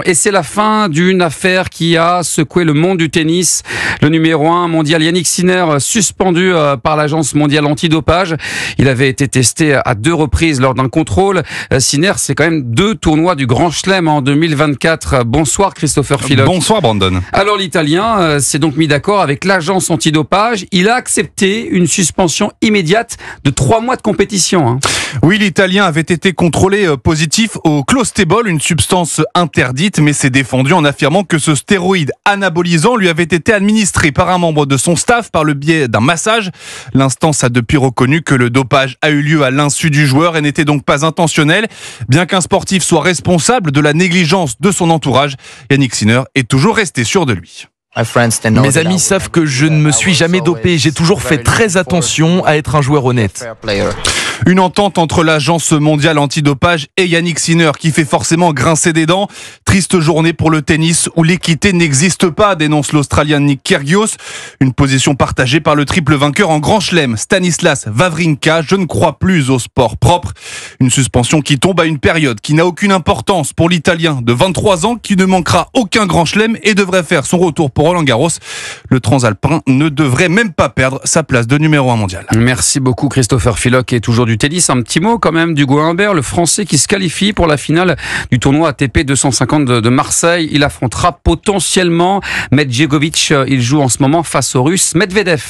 Et c'est la fin d'une affaire qui a secoué le monde du tennis. Le numéro 1 mondial Jannik Sinner, suspendu par l'agence mondiale antidopage. Il avait été testé à 2 reprises lors d'un contrôle. Sinner, c'est quand même 2 tournois du Grand Chelem en 2024. Bonsoir Christopher Philoc. Bonsoir Brandon. Alors l'Italien s'est donc mis d'accord avec l'agence antidopage. Il a accepté une suspension immédiate de 3 mois de compétition. Oui, l'Italien avait été contrôlé positif au clostebol, une substance interdite, mais s'est défendu en affirmant que ce stéroïde anabolisant lui avait été administré par un membre de son staff par le biais d'un massage. L'instance a depuis reconnu que le dopage a eu lieu à l'insu du joueur et n'était donc pas intentionnel. Bien qu'un sportif soit responsable de la négligence de son entourage, Jannik Sinner est toujours resté sûr de lui. Mes amis savent que je ne me suis jamais dopé. J'ai toujours fait très attention à être un joueur honnête. Une entente entre l'agence mondiale antidopage et Jannik Sinner qui fait forcément grincer des dents. Triste journée pour le tennis où l'équité n'existe pas, dénonce l'Australien Nick Kyrgios. Une position partagée par le triple vainqueur en Grand Chelem, Stanislas Wawrinka. Je ne crois plus au sport propre. Une suspension qui tombe à une période qui n'a aucune importance pour l'Italien de 23 ans qui ne manquera aucun Grand Chelem et devrait faire son retour pour Roland-Garros. Le transalpin ne devrait même pas perdre sa place de numéro 1 mondial. Merci beaucoup Christopher Philoc. Et toujours du tennis, un petit mot quand même d'Hugo Humbert, le Français qui se qualifie pour la finale du tournoi ATP 250 de Marseille. Il affrontera potentiellement Medjegovic. Il joue en ce moment face au Russe Medvedev.